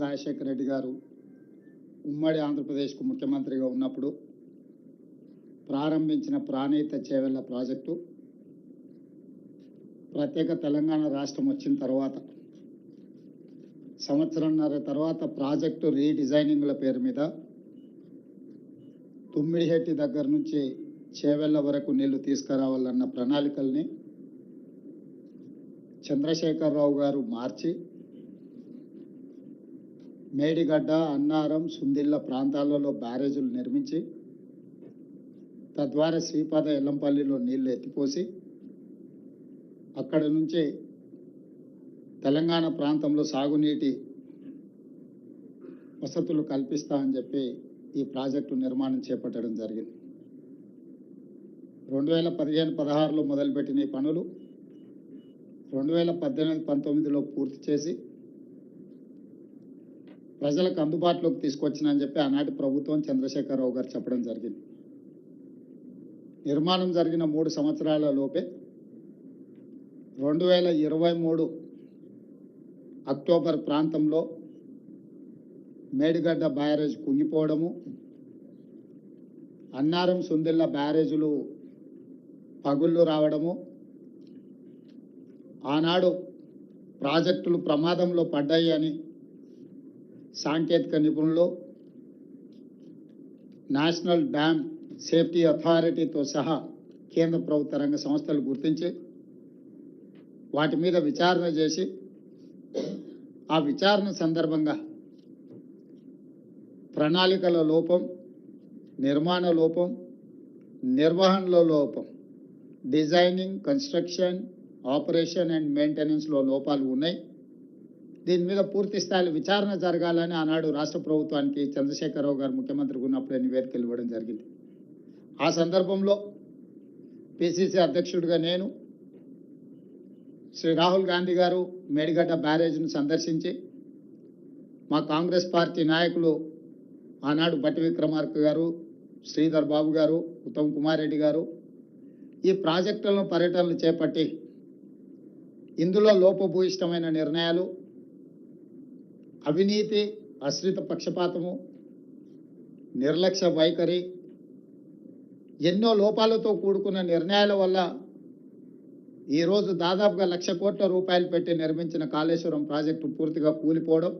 రాజశేఖర రెడ్డి గారు ఉమ్మడి ఆంధ్రప్రదేశ్కు ముఖ్యమంత్రిగా ఉన్నప్పుడు ప్రారంభించిన ప్రాణహిత చేవెళ్ల ప్రాజెక్టు ప్రత్యేక తెలంగాణ రాష్ట్రం వచ్చిన తర్వాత సంవత్సరంన్నర తర్వాత ప్రాజెక్టు రీడిజైనింగ్ల పేరు మీద తుమ్మిడిహెట్టి దగ్గర నుంచి చేవెళ్ల వరకు నీళ్లు తీసుకురావాలన్న ప్రణాళికల్ని చంద్రశేఖరరావు గారు మార్చి మేడిగడ్డ, అన్నారం, సుందిళ్ళ ప్రాంతాలలో బ్యారేజీలు నిర్మించి తద్వారా శ్రీపాద ఎల్లంపల్లిలో నీళ్లు ఎత్తిపోసి అక్కడి నుంచి తెలంగాణ ప్రాంతంలో సాగునీటి వసతులు కల్పిస్తా అని చెప్పి ఈ ప్రాజెక్టు నిర్మాణం చేపట్టడం జరిగింది. 2015-16లో మొదలుపెట్టిన ఈ పనులు 2018-19లో పూర్తి చేసి ప్రజలకు అందుబాటులోకి తీసుకొచ్చినని చెప్పి ఆనాటి ప్రభుత్వం చంద్రశేఖరరావు గారు చెప్పడం జరిగింది. నిర్మాణం జరిగిన 3 సంవత్సరాల లోపే 2023 అక్టోబర్ ప్రాంతంలో మేడిగడ్డ బ్యారేజ్ కుంగిపోవడము, అన్నారం, సుందిళ్ళ బ్యారేజీలు పగుళ్ళు రావడము, ఆనాడు ప్రాజెక్టులు ప్రమాదంలో పడ్డాయి అని సాంకేతిక నిపుణులు, నేషనల్ డ్యామ్ సేఫ్టీ అథారిటీతో సహా కేంద్ర ప్రభుత్వ రంగ సంస్థలు గుర్తించి వాటి మీద విచారణ చేసి ఆ విచారణ సందర్భంగా ప్రణాళికల లోపం, నిర్మాణ లోపం, నిర్వహణలో లోపం, డిజైనింగ్, కన్స్ట్రక్షన్, ఆపరేషన్ అండ్ మెయింటెనెన్స్లో లోపాలు ఉన్నాయి. దీని మీద పూర్తి స్థాయిలో విచారణ జరగాలని ఆనాడు రాష్ట్ర ప్రభుత్వానికి చంద్రశేఖరరావు గారు ముఖ్యమంత్రిగా ఉన్నప్పుడే నివేదికలు ఇవ్వడం జరిగింది. ఆ సందర్భంలో పిసిసి అధ్యక్షుడిగా నేను, శ్రీ రాహుల్ గాంధీ గారు మేడిగడ్డ బ్యారేజ్ను సందర్శించి మా కాంగ్రెస్ పార్టీ నాయకులు ఆనాడు బట్టి విక్రమార్క గారు, శ్రీధర్ బాబు గారు, ఉత్తమ్ కుమార్ రెడ్డి గారు ఈ ప్రాజెక్టులను పర్యటనలు చేపట్టి ఇందులో లోపభూయిష్టమైన నిర్ణయాలు, అవినీతి, అశ్రిత పక్షపాతము, నిర్లక్ష్య వైఖరి, ఎన్నో లోపాలతో కూడుకున్న నిర్ణయాల వల్ల ఈరోజు దాదాపుగా 1,00,000 కోట్ల రూపాయలు పెట్టి నిర్మించిన కాళేశ్వరం ప్రాజెక్టు పూర్తిగా కూలిపోవడం,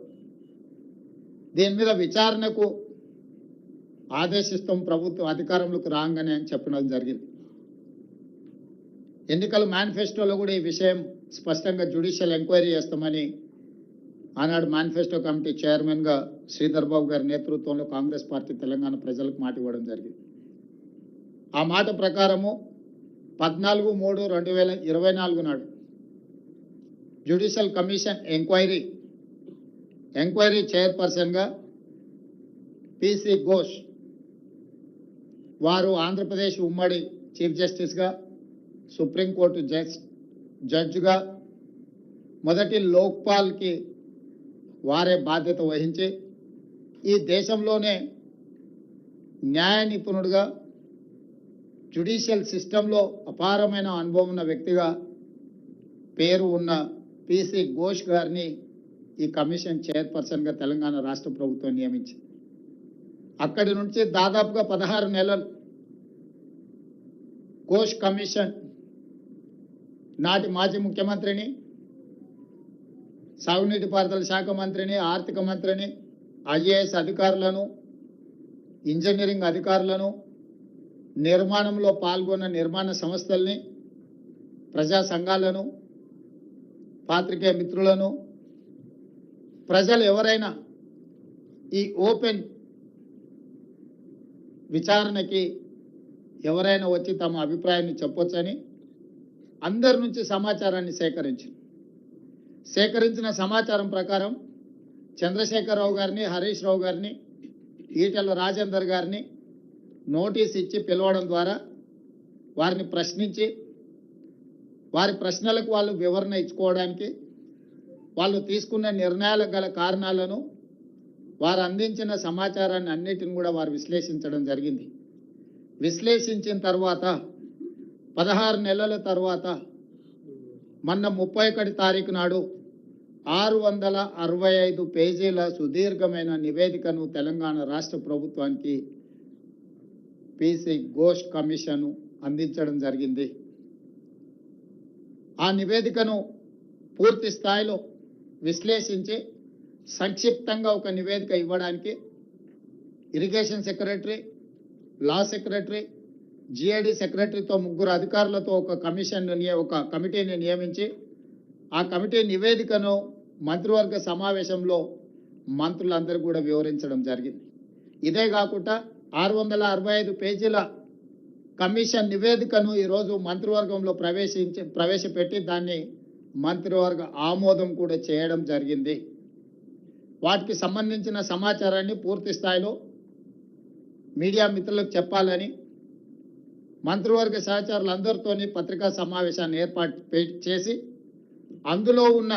దీని మీద విచారణకు ఆదేశిస్తాం ప్రభుత్వం అధికారంలోకి రాగానే అని చెప్పడం జరిగింది. ఎన్నికల మేనిఫెస్టోలో కూడా ఈ విషయం స్పష్టంగా జ్యుడిషియల్ ఎంక్వైరీ చేస్తామని ఆనాడు మేనిఫెస్టో కమిటీ చైర్మన్గా శ్రీధర్ బాబు గారి నేతృత్వంలో కాంగ్రెస్ పార్టీ తెలంగాణ ప్రజలకు మాట ఇవ్వడం జరిగింది. ఆ మాట ప్రకారము 14/3/2024 నాడు జ్యుడిషియల్ కమిషన్ ఎంక్వైరీ చైర్పర్సన్గా పిసి ఘోష్ వారు ఆంధ్రప్రదేశ్ ఉమ్మడి చీఫ్ జస్టిస్గా, సుప్రీంకోర్టు జడ్జిగా మొదటి లోక్పాల్కి వారే బాధ్యత వహించి ఈ దేశంలోనే న్యాయ నిపుణుడిగా, జ్యుడిషియల్ సిస్టంలో అపారమైన అనుభవం ఉన్న వ్యక్తిగా పేరు ఉన్న పిసి ఘోష్ గారిని ఈ కమిషన్ చైర్పర్సన్గా తెలంగాణ రాష్ట్ర ప్రభుత్వం నియమించింది. అక్కడి నుంచి దాదాపుగా 16 నెలలు ఘోష్ కమిషన్ నాటి మాజీ ముఖ్యమంత్రిని, సాగునీటి పారుదల శాఖ మంత్రిని, ఆర్థిక మంత్రిని, ఐఏఎస్ అధికారులను, ఇంజనీరింగ్ అధికారులను, నిర్మాణంలో పాల్గొన్న నిర్మాణ సంస్థల్ని, ప్రజా సంఘాలను, పాత్రికేయ మిత్రులను, ప్రజలు ఎవరైనా ఈ ఓపెన్ విచారణకి ఎవరైనా వచ్చి తమ అభిప్రాయాన్ని చెప్పొచ్చని అందరి నుంచి సమాచారాన్ని సేకరించిన సమాచారం ప్రకారం చంద్రశేఖరరావు గారిని, హరీష్ రావు గారిని, ఈటెల రాజేందర్ గారిని నోటీస్ ఇచ్చి పిలవడం ద్వారా వారిని ప్రశ్నించి వారి ప్రశ్నలకు వాళ్ళు వివరణ ఇచ్చుకోవడానికి, వాళ్ళు తీసుకున్న నిర్ణయాలకు గల కారణాలను, వారు అందించిన సమాచారాన్ని అన్నిటిని కూడా వారు విశ్లేషించడం జరిగింది. విశ్లేషించిన తర్వాత 16 నెలల తర్వాత మొన్న 31 తారీఖు నాడు 665 పేజీల సుదీర్ఘమైన నివేదికను తెలంగాణ రాష్ట్ర ప్రభుత్వానికి పిసి ఘోష్ కమిషన్ అందించడం జరిగింది. ఆ నివేదికను పూర్తి స్థాయిలో విశ్లేషించి సంక్షిప్తంగా ఒక నివేదిక ఇవ్వడానికి irrigation secretary, law secretary, GID సెక్రటరీతో 3 అధికారులతో ఒక కమిటీని నియమించి ఆ కమిటీ నివేదికను మంత్రివర్గ సమావేశంలో మంత్రులందరూ కూడా వివరించడం జరిగింది. ఇదే కాకుండా 665 పేజీల కమిషన్ నివేదికను ఈరోజు మంత్రివర్గంలో ప్రవేశపెట్టి దాన్ని మంత్రివర్గ ఆమోదం కూడా చేయడం జరిగింది. వాటికి సంబంధించిన సమాచారాన్ని పూర్తి స్థాయిలో మీడియా మిత్రులకు చెప్పాలని మంత్రివర్గ సహచరులందరితోని పత్రికా సమావేశాన్ని ఏర్పాటు చేసి అందులో ఉన్న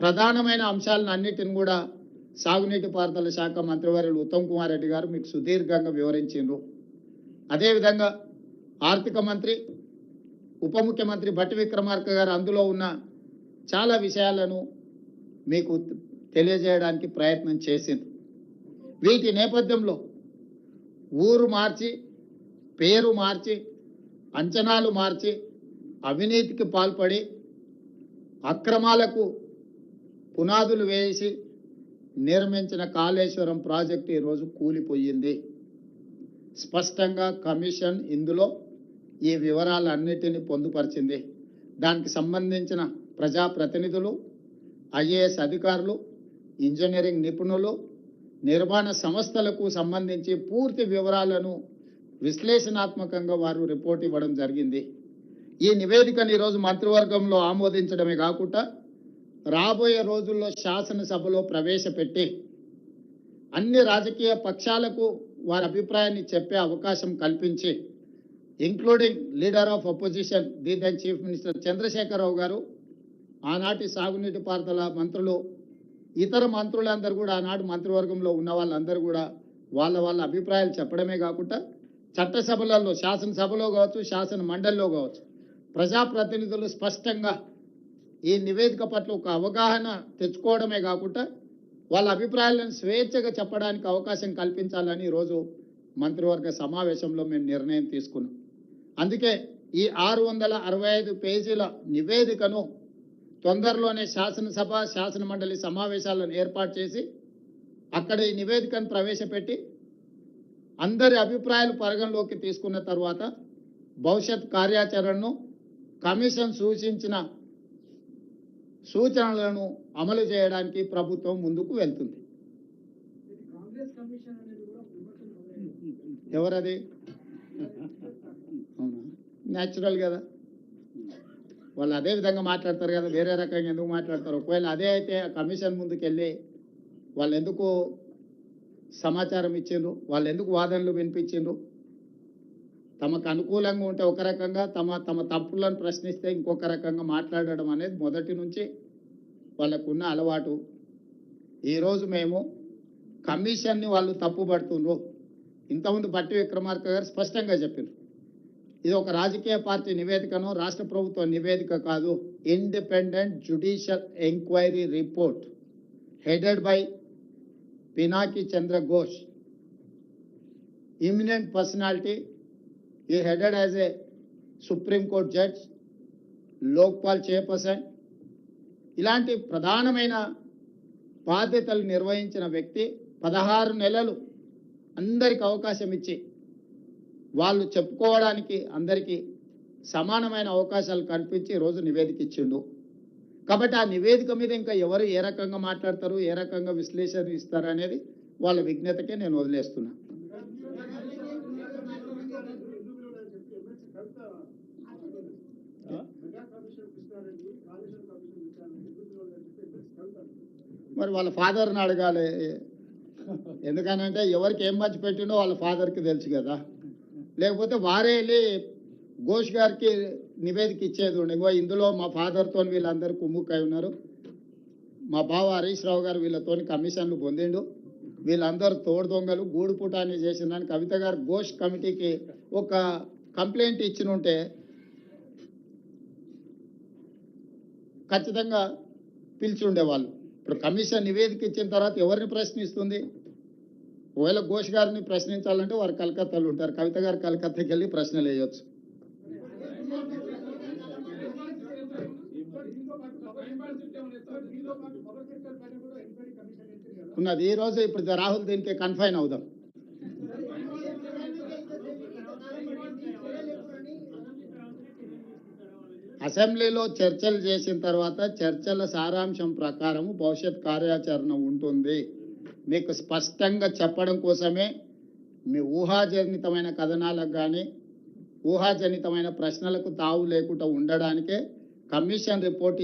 ప్రధానమైన అంశాలను అన్నిటిని కూడా సాగునీటి పారుదల శాఖ మంత్రివర్యులు ఉత్తమ్ కుమార్ రెడ్డి గారు మీకు సుదీర్ఘంగా వివరించారు. అదేవిధంగా ఆర్థిక మంత్రి, ఉప ముఖ్యమంత్రి భట్టి విక్రమార్క గారు అందులో ఉన్న చాలా విషయాలను మీకు తెలియజేయడానికి ప్రయత్నం చేసింది. వీటి నేపథ్యంలో ఊరు మార్చి, పేరు మార్చి, అంచనాలు మార్చి, అవినీతికి పాల్పడి అక్రమాలకు పునాదులు వేసి నిర్మించిన కాళేశ్వరం ప్రాజెక్టు ఈరోజు కూలిపోయింది. స్పష్టంగా కమిషన్ ఇందులో ఈ వివరాలన్నిటిని పొందుపరిచింది. దానికి సంబంధించిన ప్రజాప్రతినిధులు, ఐఏఎస్ అధికారులు, ఇంజనీరింగ్ నిపుణులు, నిర్మాణ సంస్థలకు సంబంధించి పూర్తి వివరాలను విశ్లేషణాత్మకంగా వారు రిపోర్ట్ ఇవ్వడం జరిగింది. ఈ నివేదికను ఈరోజు మంత్రివర్గంలో ఆమోదించడమే కాకుండా రాబోయే రోజుల్లో శాసనసభలో ప్రవేశపెట్టి అన్ని రాజకీయ పక్షాలకు వారి అభిప్రాయాన్ని చెప్పే అవకాశం కల్పించి, including leader of opposition the then chief minister Chandrashekar Rao గారు, ఆనాటి సాగునీటి పారుదల మంత్రులు, ఇతర మంత్రులందరూ కూడా ఆనాడు మంత్రివర్గంలో ఉన్న వాళ్ళందరూ కూడా వాళ్ళ అభిప్రాయాలు చెప్పడమే కాకుండా చట్టసభలలో, శాసనసభలో కావచ్చు, శాసన మండలిలో కావచ్చు, ప్రజాప్రతినిధులు స్పష్టంగా ఈ నివేదిక పట్ల ఒక అవగాహన తెచ్చుకోవడమే కాకుండా వాళ్ళ అభిప్రాయాలను స్వేచ్ఛగా చెప్పడానికి అవకాశం కల్పించాలని ఈరోజు మంత్రివర్గ సమావేశంలో మేము నిర్ణయం తీసుకున్నాం. అందుకే ఈ 665 పేజీల నివేదికను తొందరలోనే శాసనసభ, శాసన మండలి సమావేశాలను ఏర్పాటు చేసి అక్కడ ఈ నివేదికను ప్రవేశపెట్టి అందరి అభిప్రాయాలు పరిగణలోకి తీసుకున్న తర్వాత భవిష్యత్ కార్యాచరణను, కమిషన్ సూచించిన సూచనలను అమలు చేయడానికి ప్రభుత్వం ముందుకు వెళ్తుంది. ఎవరది? అవునా, న్యాచురల్ కదా, వాళ్ళు అదే విధంగా మాట్లాడతారు కదా, వేరే రకంగా ఎందుకు మాట్లాడతారు? ఒకవేళ అదే అయితే కమిషన్ ముందుకు వెళ్ళి వాళ్ళు ఎందుకు సమాచారం ఇచ్చిండ్రు, వాళ్ళు ఎందుకు వాదనలు వినిపించిండ్రు? తమకు అనుకూలంగా ఉంటే ఒక రకంగా, తమ తప్పులను ప్రశ్నిస్తే ఇంకొక రకంగా మాట్లాడడం అనేది మొదటి నుంచి వాళ్ళకున్న అలవాటు. ఈరోజు మేము కమిషన్ని వాళ్ళు తప్పుపడుతుండ్రు. ఇంతకుముందు భట్టి విక్రమార్క గారు స్పష్టంగా చెప్పారు, ఇది ఒక రాజకీయ పార్టీ నివేదికను, రాష్ట్ర ప్రభుత్వ నివేదిక కాదు, independent judicial enquiry report headed by Pinaki Chandra Ghosh, imminent personality. He headed as a Supreme Court judge, Lokpal chairperson, ఇలాంటి ప్రధానమైన బాధ్యతలు నిర్వహించిన వ్యక్తి 16 నెలలు అందరికి అవకాశం ఇచ్చి వాళ్ళు చెప్పుకోవడానికి అందరికీ సమానమైన అవకాశాలు కల్పించి ఈరోజు నివేదిక ఇచ్చిండు. కాబట్టి ఆ నివేదిక మీద ఇంకా ఎవరు ఏ రకంగా మాట్లాడతారు, ఏ రకంగా విశ్లేషణ ఇస్తారు అనేది వాళ్ళ విజ్ఞతకే నేను వదిలేస్తున్నా. మరి వాళ్ళ ఫాదర్ని అడగాలి. ఎందుకనంటే ఎవరికి ఏం మంచి పెట్టిండో వాళ్ళ ఫాదర్కి తెలుసు కదా. లేకపోతే వారే వెళ్ళి ఘోష్ గారికి నివేదిక ఇచ్చేది ఉండే, ఇందులో మా ఫాదర్తో వీళ్ళందరూ కుమ్ముక్కై ఉన్నారు, మా బావ హరీష్ రావు గారు వీళ్ళతో కమిషన్లు పొందిండు, వీళ్ళందరూ తోడు దొంగలు, గూడు పుటాన్ని చేసిందని కవిత గారు ఘోష్ కమిటీకి ఒక కంప్లైంట్ ఇచ్చిన ఉంటే ఖచ్చితంగా పిలిచి ఉండేవాళ్ళు. ఇప్పుడు కమిషన్ నివేదిక ఇచ్చిన తర్వాత ఎవరిని ప్రశ్నిస్తుంది? ఒకవేళ ఘోష్ గారిని ప్రశ్నించాలంటే వారు కలకత్తాలో ఉంటారు, కవిత గారు కలకత్తాకి వెళ్ళి ప్రశ్నలు వేయొచ్చు. ఉన్నది ఈ రోజు. ఇప్పుడు రాహుల్ దీనికి కన్ఫైన్ అవుదాం. అసెంబ్లీలో చర్చలు చేసిన తర్వాత చర్చల సారాంశం ప్రకారం భవిష్యత్ కార్యాచరణ ఉంటుంది. మీకు స్పష్టంగా చెప్పడం కోసమే మీ ఊహాజనితమైన కథనాలకు కానీ ఊహాజనితమైన ప్రశ్నలకు తావు లేకుండా ఉండడానికే కమిషన్ రిపోర్ట్